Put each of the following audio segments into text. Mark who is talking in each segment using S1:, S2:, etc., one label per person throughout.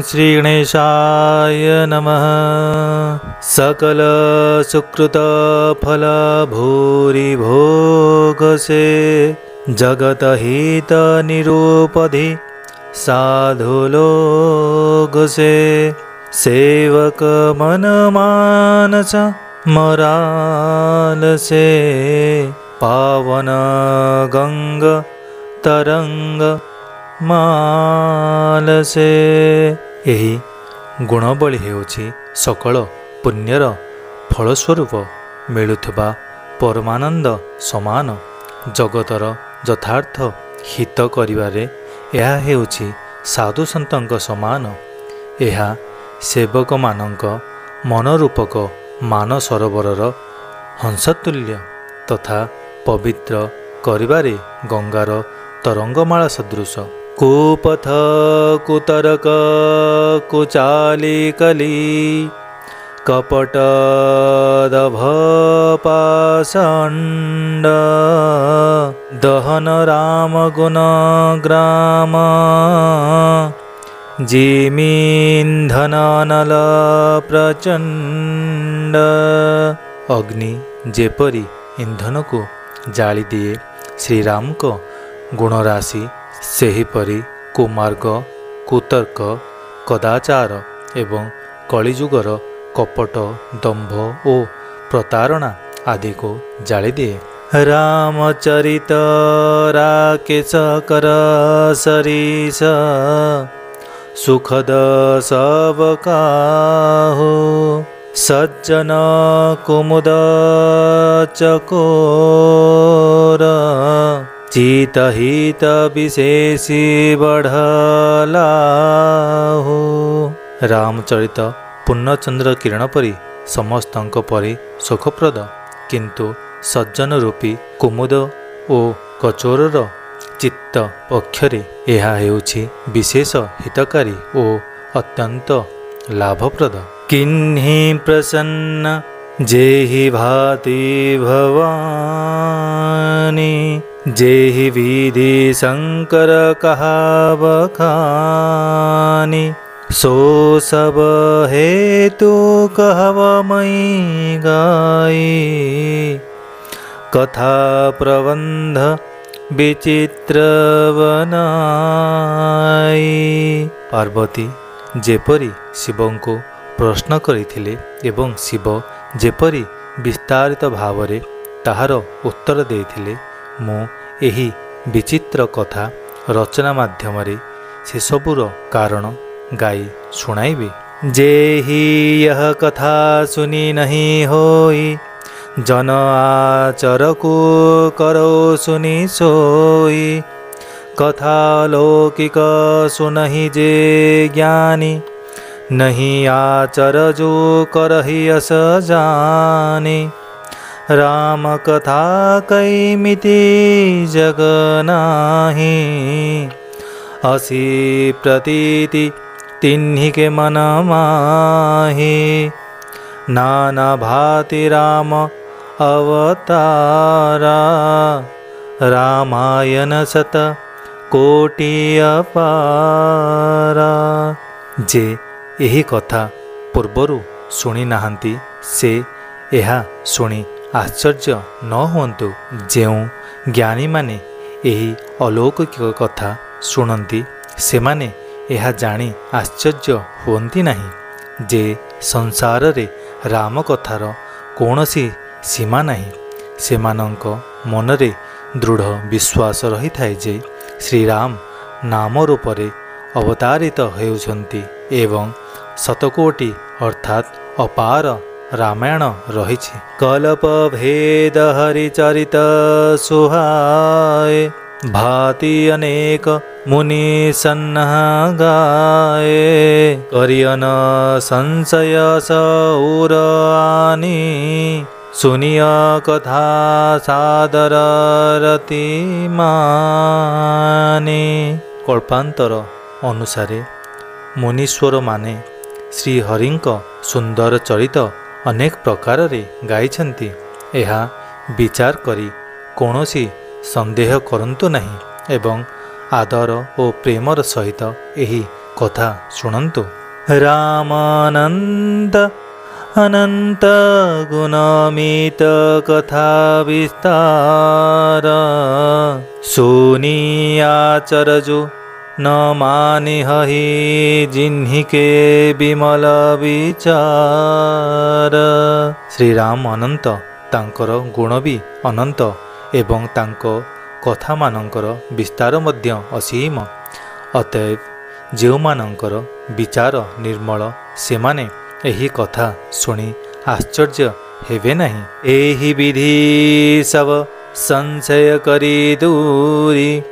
S1: श्री गणेशाय नमः। सकल सुकृत फल भूरि भोग से जगत हित निरूपधि साधु लोग से सेवक मन मानस मराल से पावन गंग तरंग माल से। यही गुणबली हेउछि सकल पुण्यर फलस्वरूप मिलुथबा परमानंद समान जगतर यथार्थ हित करिवारे यह हेउछि साधु संतंक समान। यह सेवक मानंक मनरूपक मान सरोवरर हंसतुल्य तथा पवित्र करिवारे गंगार तरंगमाला सदृश। कुपथ कुतरक कुचाली कली कपट दभ पाषंड दहन राम गुण ग्राम जिमींधन नल प्रचंड। अग्नि जेपरी इंधन को जाली दिए श्रीराम को गुणराशि सेहीपरि कुमार्ग कुतर्क कदाचार एवं कलिजुगर कपट दंभ और प्रतारणा आदि को जाली दिए। रामचरित राकेश कर सरीस सुखद सब काहू सज्जन कुमुद चकोर चितहित विशेषी बढ़लाहो। रामचरित पूर्णचंद्र किरण परी समस्तंक परी सुखप्रद किंतु सज्जन रूपी कुमुद ओ कचोरर चित्त पक्षरे यह हेउछि विशेष हितकारी ओ अत्यंत लाभप्रद। किन्हि प्रसन्न जेहि भाति भवानी जेहि विधि शंकर कहाव खानी सो सब हेतु कहव मई गाई कथा प्रबंध विचित्र बनाई। पार्वती जेपरी शिवं को प्रश्न करथिले एवं शिव जेपरी विस्तारित भावरे ताहार उत्तर देथिले मु एही विचित्र कथा रचना माध्यमरे से सबुर कारण गाई सुनाइबी। जेहि यह कथा सुनी नहीं होई जन आचर को करो सुनी सोई कथा लौकिक सुनहि जे ज्ञानी नहीं आचर जो करहि अस जानी। राम कथा कैमिति जग नाही असी प्रतीति तिन्हि के मन माही नाना भाति राम अवतारा रामायण शत कोटि अपारा। जे यही कथा पूर्वरु शुणी नाहंती से यह शुणी आश्चर्य न हुंतु। जेउ ज्ञानी माने यही अलौकिक कथा शुणती से माने यह जानी आश्चर्य हुंती नहीं जे संसार रे राम कथार कौनसी सीमा नहीं। सेमानंक मनरे दृढ़ विश्वास रही थाए जे श्रीराम नाम रूपरे अवतारित हेउछंती एवं शतकोटि अर्थात अपार रामायण रही। कल्प भेद हरिचरित सुहाय भाति अनेक मुनि सन्नह गाए करियन संशय सौर आनी सुनिय कथा सादर रति माने। कल्पांतर अनुसारे मुनीश्वर माने श्रीहरिंक सुंदर चरित अनेक प्रकार रे गाइछन्ति। एहा विचार करी कौनसी संदेह करंतु नहीं एवं आदर और प्रेमर सहित यही कथा शुणन्तु। रामानन्द अनंत गुणमित कथा विस्तार सुनियाचरजु न मानि हहि जिह्निके विमल विचार। श्रीराम अनंत तांकर गुण भी अनंत एवं तांको कथा मानकर विस्तार मध्य असीम। अतएव जेउमानंकर विचार निर्मल सेमाने एही कथा शुणी आश्चर्य हेबे नहीं। एही विधि सब संशय करी दूरी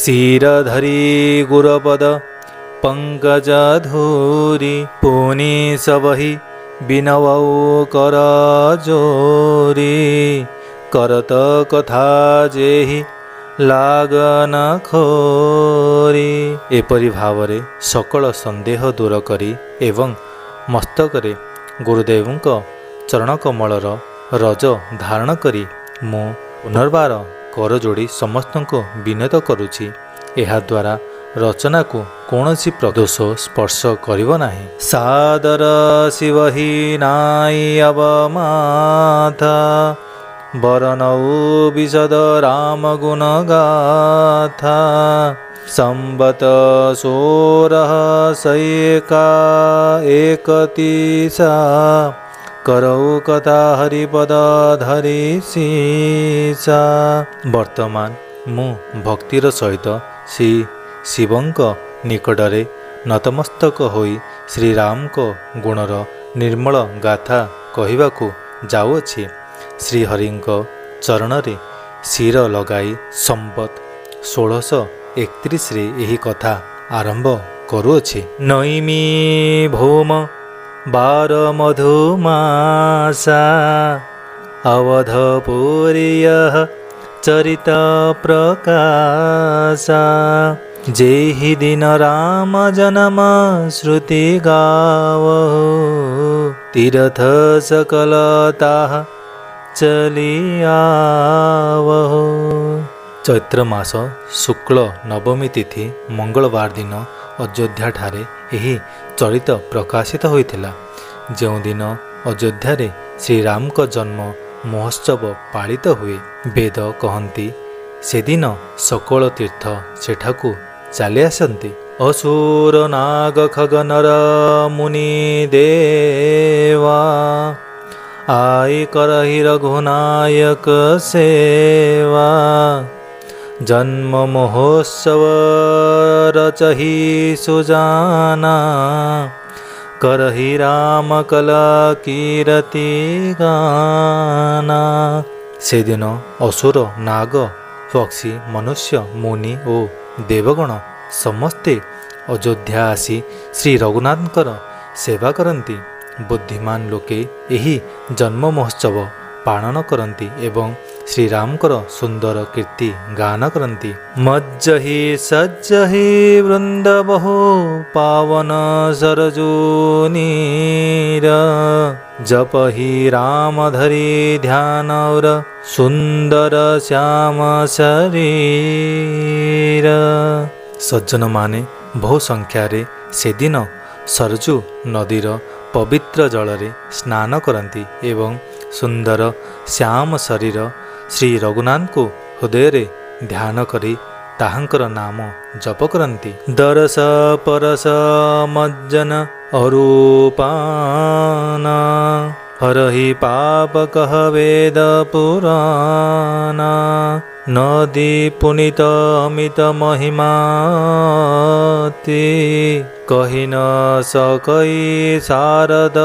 S1: शिर धरी गुरपद पंकज धूरी पुनि सबहि बिनवौ कर जोरी करत कथा जेहि लागन खोरी। एपरि भावरे सकल संदेह दूर करी एवं मस्तकरे गुरुदेवଙ୍କ चरणकमलर रज धारण करी मु पुनर्बार कर जोड़ी समस्तଙ୍କୁ विनत करुछि। ଏହା द्वारा रचना को कौनसी प्रदोष स्पर्श करिव नाही। सादर शिवहि नाई अवमाथा बरनौ विशद राम गुण गाथा संबत सोरह सैका एकतीसा करौ कथा हरिपद धरी सीसा। वर्तमान मु भक्तिर सहित श्री शिवंक निकटरे नतमस्तक होई श्रीराम को गुणर निर्मल गाथा कहिबाकू जाउअछि। श्रीहरिंक चरणरे शिर लगाई संबत 1631 रे एही कथा आरंभ करुअछि। नईमी भौम 12 मधुमासा अवधपुरीय चरित प्रकाशा जेहि दिन राम जन्म श्रुति गावहु तीर्थ सकलता चलियावहु। चैत्र मास शुक्ल नवमी तिथि मंगलवार दिन अयोध्या ठारे एही चरित प्रकाशित होइथिला। जो दिन अयोध्या रे श्रीराम को जन्म महोत्सव पालित हुए। वेद कहती से दिन सकल तीर्थ सेठाकू चली आसती। असुर नाग खगनर मुनि देवा आई करहि रघुनायक सेवा जन्म महोत्सव रचहि सुजाना करहि राम कला कीरति गाना। से दिन असुर नाग पक्षी मनुष्य मुनि और देवगण समस्ते अयोध्या आसी श्री रघुनाथकर सेवा करती। बुद्धिमान लोके यही जन्म महोत्सव पालन करती एवं श्रीरामकर सुंदर कीर्ति गान करती। मज्जहि सज्जहि वृंद बहु पावन सरजूनीर जपहि राम धरि ध्यान और सुंदर श्याम शरीर। सज्जन माने बहु संख्यार से दिन सरजू नदीर पवित्र जलरे स्नान करती एवं सुंदर श्याम शरीर श्री रघुनाथ को हृदय ध्यान करी ताहंकर नाम जप करती। दरस परस मज्जन अरूपान हरहि पाप कह वेद पुराण नदी पुनित अमित महिमाति कहि न सकई शारद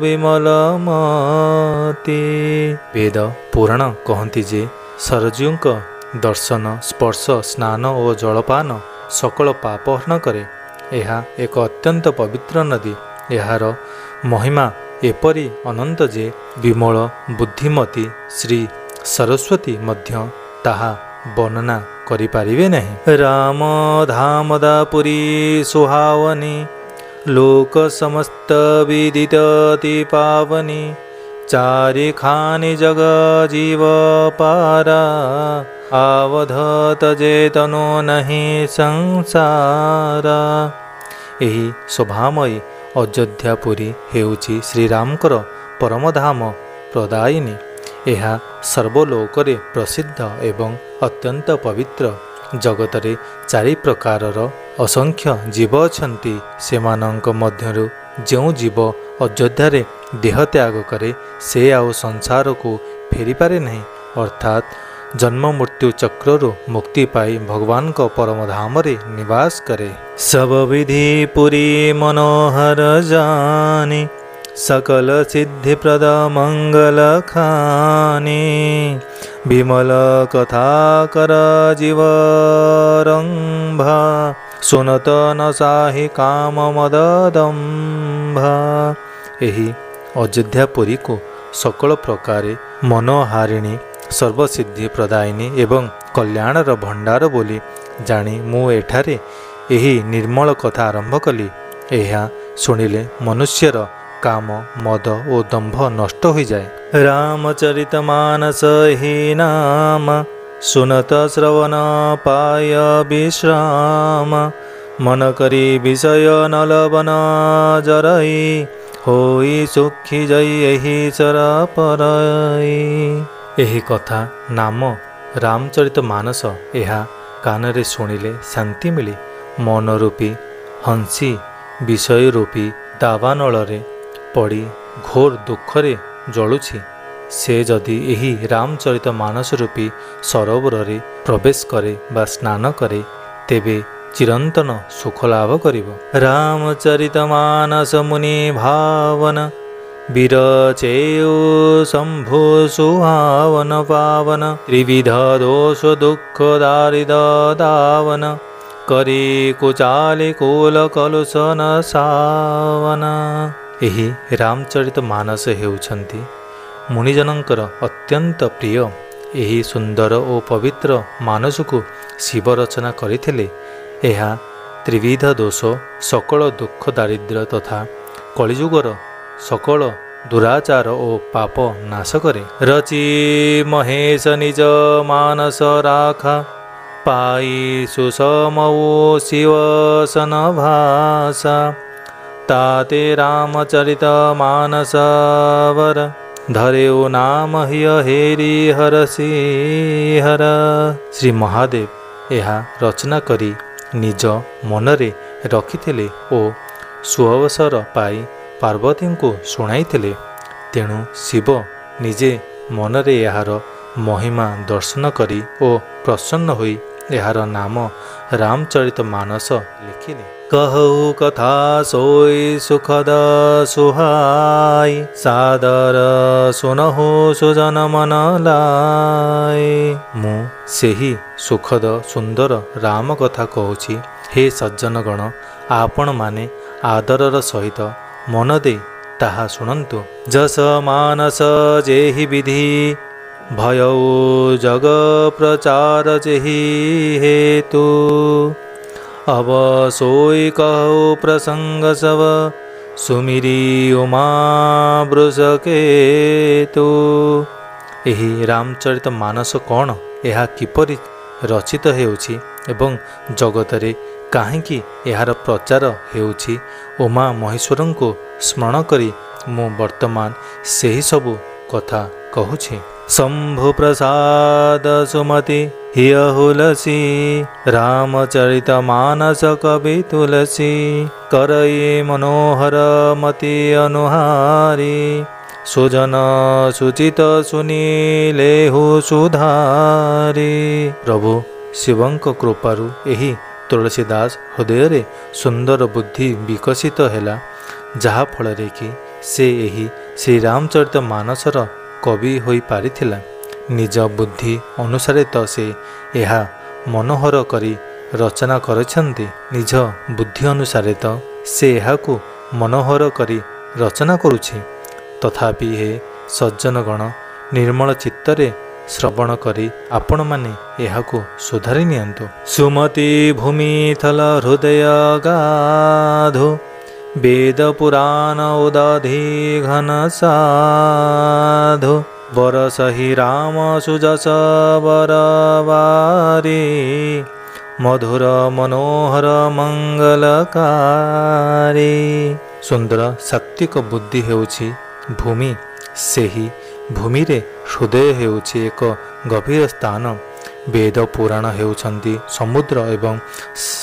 S1: विमल मति। वेद पुराण कहती जे सरजूक दर्शन स्पर्श स्नान और जलपान सकल पाप हरण करे। यह एक अत्यंत पवित्र नदी। यार महिमा एपरी अनंत जे विमल बुद्धिमती श्री सरस्वती मध्य ताहा वर्णना करि पारिबे नहीं। राम धामदापुरी सुहावनी लोक समस्त विदित अति पावनी चारि खानि जग जीव पारा आवधत जेतनो नहीं संसारा। यही शोभामयी ଅଯୋଧ୍ୟାପୁରୀ ହେଉଛି ଶ୍ରୀରାମଙ୍କର ପରମଧାମ ପ୍ରଦାୟିନୀ। ଏହା ସର୍ବଲୋକରେ ପ୍ରସିଦ୍ଧ ଏବଂ ଅତ୍ୟନ୍ତ ପବିତ୍ର। ଜଗତରେ 4 ପ୍ରକାରର ଅସଂଖ୍ୟ ଜୀବ ଅଛନ୍ତି। ସେମାନଙ୍କ ମଧ୍ୟରୁ ଯେଉଁ ଜୀବ ଅଯୋଧ୍ୟାରେ ଦେହତ୍ୟାଗ କରେ ସେ ଆଉ ସଂସାରକୁ ଫେରିପାରେ ନାହିଁ, ଅର୍ଥାତ୍ ଜନ୍ମ ମୃତ୍ୟୁ ଚକ୍ରରୁ ମୁକ୍ତି ପାଇ ଭଗବାନଙ୍କ ପରମଧାମରେ ନିବାସ କରେ। ସବ ବିଧି ପୁରୀ ମନୋହର ଜାନି, सकल सिद्धिप्रद मंगल खानी। विमल कथा कर जीवरंभा, सुनत न साहि काम मददंभा। एही अयोध्यापुरी को सकल प्रकार मनोहारिणी, सर्वसिद्धि प्रदायिनी एवं कल्याणर भंडार बोली जानी मु एठारे एही निर्मल कथा आरंभ कली। एहा शुणिले मनुष्यर काम मद और दंभ नष्ट हो जाए। रामचरितमानस ही नाम, सुनत श्रवण पाय विश्राम। मन करी विषय नलवन जरई, होई सुखी जई एही चर परई। एही कथा नाम रामचरितमानस। एहा कानरे शुणिले शांति मिले। मन रूपी हंसी विषय रूपी दावानଳରେ पड़ी घोर दुखरे जलुछि, से जदि एही रामचरित मानस रूपी सरोवर रे प्रवेश करे बा स्नान करे तेबे चिरंतन सुख लाभ करिब। रामचरित मानस मुनि भावन, विरचेयु शंभु सुहावन पावन। त्रिविध दोष दुख दारिद्र दावन, करी कुचाली कुल कलुषन सावन। एही रामचरित मानस हेउछंती मुनिजनंकर अत्यंत प्रिय। एही सुंदर और पवित्र मानस को शिव रचना करथिले। एहा त्रिविध दोष, सकल दुख दारिद्र्य तथा कलिजुगर सकल दुराचार और पाप नाश करे। रचि महेश निज मानस राखा, पाई सुषमऊ शिवसन भाषा। ताते रामचरित मानसवर, धरेउ नाम हिय हेरी हरसी हर। श्री महादेव एहा रचना करी निज मनरे रखिथिले ओ सुअवसर पाई पार्वती को शुणाइथिले। तेणु शिव निजे मनरे एहार महिमा दर्शन करी ओ प्रसन्न होई एहार नाम रामचरित मानस लिखिले। कहु कथा सोई सुखद सुहाई, सादर सुनहु सुजन मन लाई। मु सेही सुखद सुंदर राम कथा कहूछि। हे सज्जनगण, आपण माने आदरर सहित मन दे ताहा शुणन्तु। जस मानस जेहि विधि, भयउ जग प्रचार जेहि हेतु। अब सोई कहु प्रसंग सब, सुमिरी उमा वृषकेतु। एही रामचरित मानस कौन, एहा किपरि रचित हेउछि एवं जगतरे काहेकि एहार प्रचार हेउछि, उमा महेश्वरं को स्मरण करी मु वर्तमान सेही सबु कथा कहूछि। शंभु प्रसाद सुमति हिय हुलसी, रामचरित मानस कवि तुलसी। करई मनोहर मति अनुहारी, सुजन सुचित सुनीलेहु सुधारी। प्रभु शिवंक कृपारु एही तुलसीदास हृदय सुंदर बुद्धि विकसित हैला, जहा फଳରେ कि से एही श्री रामचरित मानसर कवि होई पारिथिला। निज बुद्धि अनुसारे तो से एहा मनोहर करी रचना करछन्ति। निज बुद्धि अनुसारे तो से एहाकु मनोहर करी रचना करुछि। तथापि हे सज्जनगण, निर्मल चित्तरे श्रवण करी आपण माने एहाकु सुधारी नियंतु। सुमति भूमि थल हृदय गाधो, वेद पुराण उदधि घन साधु। बरसहि राम सुजस बरवारी, मधुर मनोहर मंगलकारी। ସୁନ୍ଦର ସାତ୍ଵିକ ବୁଦ୍ଧି ହେଉଛି ଭୂମି। ସେହି ଭୂମିରେ ହୃଦୟ ହେଉଛି ଏକ ଗଭୀର ସ୍ଥାନ। ବେଦ ପୁରାଣ ହେଉଛନ୍ତି ସମୁଦ୍ର ଏବଂ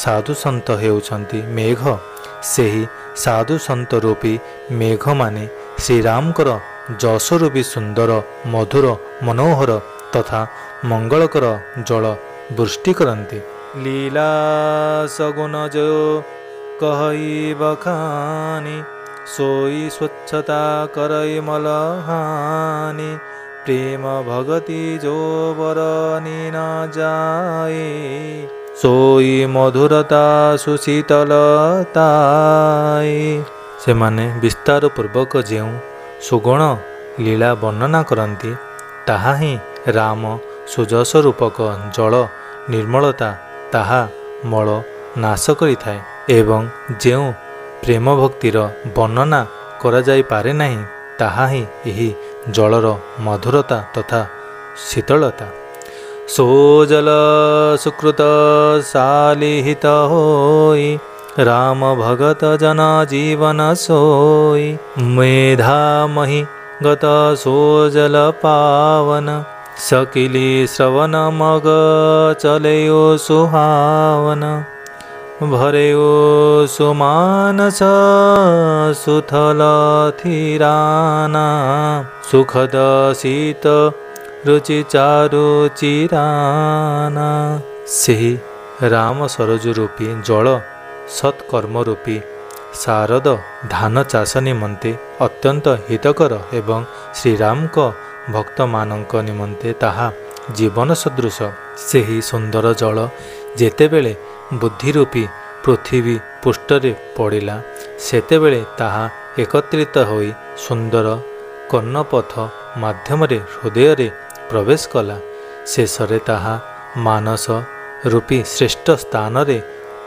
S1: ସାଧୁସନ୍ଥ ହେଉଛନ୍ତି ମେଘ। ସେହି ସାଧୁସନ୍ଥ ରୂପୀ ମେଘମାନେ ଶ୍ରୀରାମଙ୍କର ଯଶ ରୂପୀ ସୁନ୍ଦର ମଧୁର ମନୋହର ତଥା ମଙ୍ଗଳକର ଜଳ ବୃଷ୍ଟି କରନ୍ତି। ଲୀଳା ସଗୁଣ ଜୟ कहई बखानी सोई स्वच्छता करई मलहानी प्रेम भगति जो बरनी न जाए सोई मधुरता सुशीतलताए। सेमाने विस्तार पूर्वक जो सुगुण लीला वर्णना करती ताहा ही राम सुजस रूपक जल निर्मलता ताहा मल नाश करिथाए एवं जो प्रेम भक्तिर वर्णना करा जाई पारे नहीं ताहा ही एही जलर मधुरता तथा शीतलता। सोजल सुकृत सालिहित होई राम भगत जन जीवन सोई मेधा मही गत सोजल पावन सकिली श्रवण मग चलयो सुहावन भरेयो सुमानस सुथल थिराना सुखद शीत रुचि चारु चिराना। सेही राम सरजु रूपी जल सत्कर्म रूपी शारद धान चाष निमंते अत्यंत हितकर एवं श्रीराम को भक्त मानक निमंते ताहा जीवन सदृश। सेही सुंदर जल जेतेबेले बुद्धिरूपी पृथ्वी पृष्ठरे पड़िला सेतेबेले ताहा एकत्रित होई सुंदर कर्णपथ माध्यम हृदय प्रवेश कला। शेषरे ताहा मानस रूपी श्रेष्ठ स्थान रे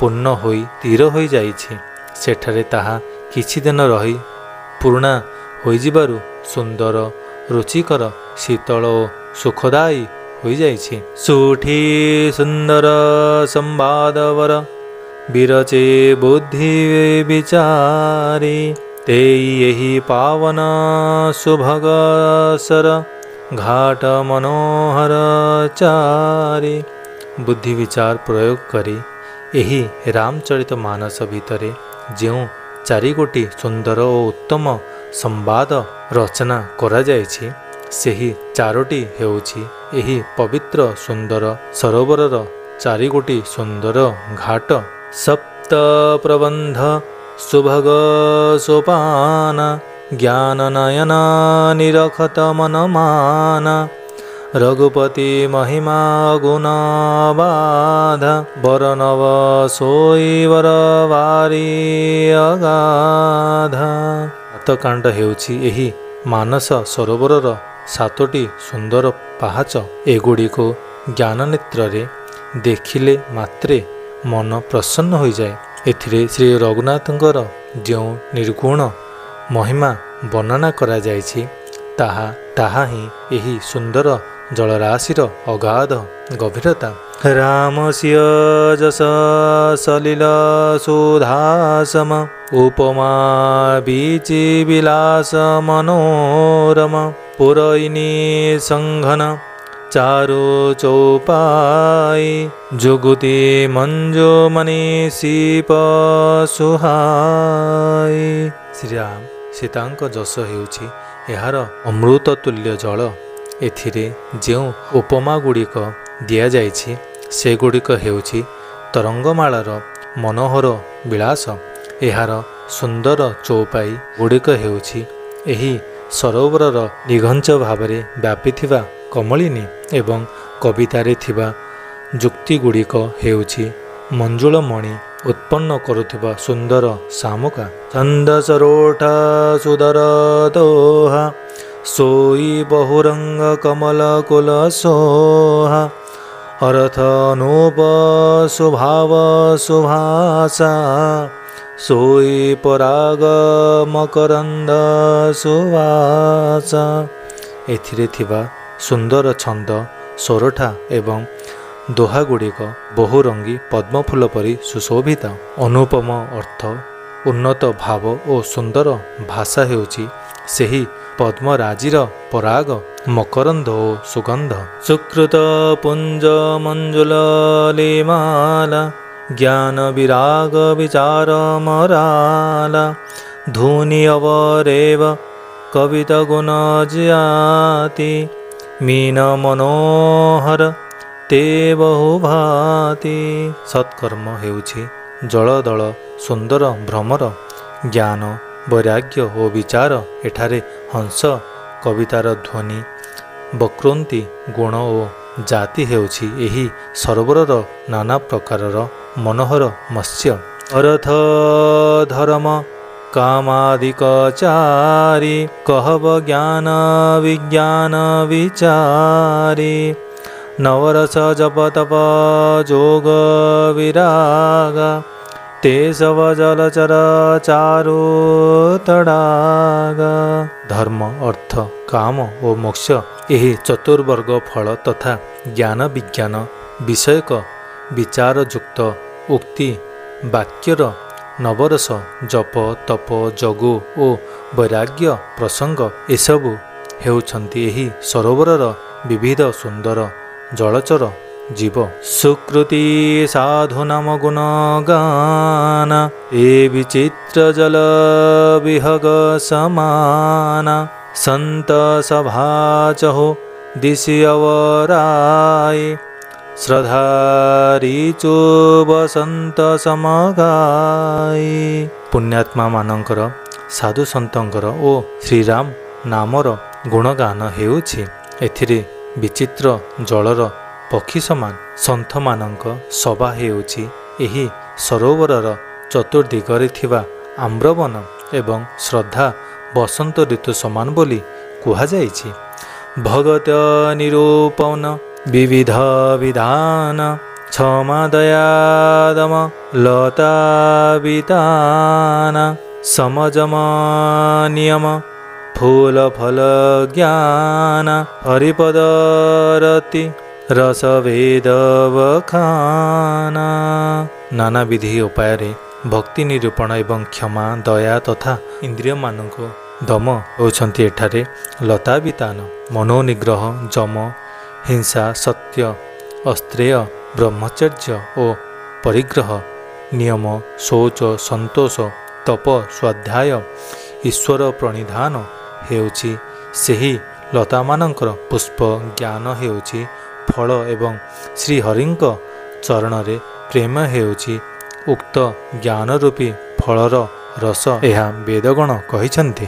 S1: पूर्ण होई तीर होई जाइछि। सेठारे ताहा किछि दिन रही पूर्णा होई जिबारु सुंदर रुचिकर शीतल और सुखदायी होई जाइछि। सुठी सुंदर संवादवर बिरचे बुद्धि विचारी तेई यही पावन सुभग सर घाट मनोहर चारी। बुद्धि विचार प्रयोग करी एही रामचरित मानस भितरे जो चारिगोटी सुंदर और उत्तम संवाद रचना करा जायछि सेही चारोटी हेउछि एही पवित्र सुंदर सरोवरर चारिगोटी सुंदर घाट। सप्त प्रबंध सुभग सोपान ज्ञान नयन निरखत मनमान रघुपति महिमा गुण बाध बरनव सोई वर वारी अगाध। सातकांड हेउछि एही मानस सरोवरर सातोटी सुंदर पाहाच। एगुड़ी को ज्ञान नेत्र देखिले मात्रे मन प्रसन्न हो जाए। एथिरे श्री रघुनाथंकर जो निर्गुण महिमा वर्णना करा जायछि ताहा ताहा ही एही सुंदर जलराशिर अगाध गभीरता। राम सिय जस सलिल सुधासम उपमा बीची विलास मनोरम पुरैनी संघन चारु चौपाई जुगुति मंजो मणि सीप सुहाई। श्रीराम सीतांक जस हेउछि एहार अमृत तुल्य जल। एथिरे जो उपमा गुड़िक दिया जाइछि से गुड़िक हेउछि तरंगमालार मनोहर विलास। एहार सुंदर चौपाई गुड़िक हेउछि एही सरोवरर निघंच भावरे व्यापीथिबा कमलिनी एवं कवितारे थिबा जुक्ति गुड़िक हेउछि मंजुल मणि उत्पन्न करुथिबा सुंदर सामुका। छंद सरोठा सुदर दोहा सोई बहुरंग कमल कुल सोहा अर्थ अनूप सुभाव सुभाषा सोई पराग मकरंद सुवासा। एथिरे थिबा सुंदर छंद सोरठा एवं दोहा गुड़िक बहुरंगी पद्मफूल परी सुशोभित। अनुपम अर्थ ଉନ୍ନତ ଭାବ ଓ ସୁନ୍ଦର ଭାଷା ହେଉଛି ସେହି ପଦ୍ମରାଜିର ପରାଗ ମକରନ୍ଦ ଓ ସୁଗନ୍ଧ। ସୁକୃତ ପୁଞ୍ଜ ମଞ୍ଜୁଲଲିମାଲା ଜ୍ଞାନ ବିରାଗ ବିଚାର ମରାଲା ଧୁନି ଅବରେବ କବିତ ଗୁଣ ଜାତି ମୀନ ମନୋହର ତେ ବହୁ ଭାତି। ସତ୍କର୍ମ ହେଉଛି ଜଳଦଳ ସୁନ୍ଦର ଭ୍ରମର ଜ୍ଞାନ ବୈରାଗ୍ୟ ଓ ବିଚାର ଏଠାରେ ହଂସ କବିତାର ଧ୍ୱନି ବକ୍ରୋନ୍ତି ଗୁଣ ଓ ଜାତି ହେଉଛି ଏହି ସରୋବରର ନାନା ପ୍ରକାରର ମନୋହର ମତ୍ସ୍ୟ। ଅରଥ ଧର୍ମ କାମାଦିକ ଚାରି କହବ ଜ୍ଞାନ ବିଜ୍ଞାନ ବିଚାରି ନବରସ ଜପ ତପ ଯୋଗ ବିରାଗ ते सब जलचर चारु तड़ाग। धर्म अर्थ काम ओ मोक्ष यही चतुर्वर्ग फल तथा ज्ञान विज्ञान विषयक विचारयुक्त उक्ति वाक्यर नवरस जप तप जगु ओ वैराग्य प्रसंग एसबु हेउछन्ति एही सरोवरर विविध सुंदर जलचर जीव। सुकृति साधु नाम गुण गान ए विचित्र जल विहग समान संत सभा चहो दिशि अवराय श्रद्धारी चो बसंत समगाय। पुण्यात्मा मानकर साधु संतंकर ओ श्रीराम नामर गुणगान हेउछि। एथिरे विचित्र जलर पक्षी समान सन्थ मानक सभा हेउछि। एही सरोवरर चतुर्दिगरे थिबा आम्रवन एवं श्रद्धा बसंत ऋतु समान बोली कुहा जाइछि। भगत निरूपण विविध विधान क्षमा दया दम लता वितान समजम नियम फूल फल ज्ञान हरिपद रति रस वेद बखाना। नाना विधि उपाय भक्ति निरूपण एवं क्षमा दया तथा इंद्रिय मानक दम होउछन्ति एठारे लता वितान मनोनिग्रह जम हिंसा सत्य अस्त्रेय ब्रह्मचर्य ओ परिग्रह नियम शौच संतोष तप स्वाध्याय ईश्वर प्रणिधान हेउछि। ସେହି ଲତାମାନଙ୍କର ପୁଷ୍ପ ଜ୍ଞାନ ହେଉଛି ଫଳ ଏବଂ ଶ୍ରୀହରିଙ୍କ ଚରଣରେ ପ୍ରେମ ହେଉଛି ଉକ୍ତ ଜ୍ଞାନ ରୂପୀ ଫଳର ରସ। ଏହା ବେଦଗଣ କହିଛନ୍ତି।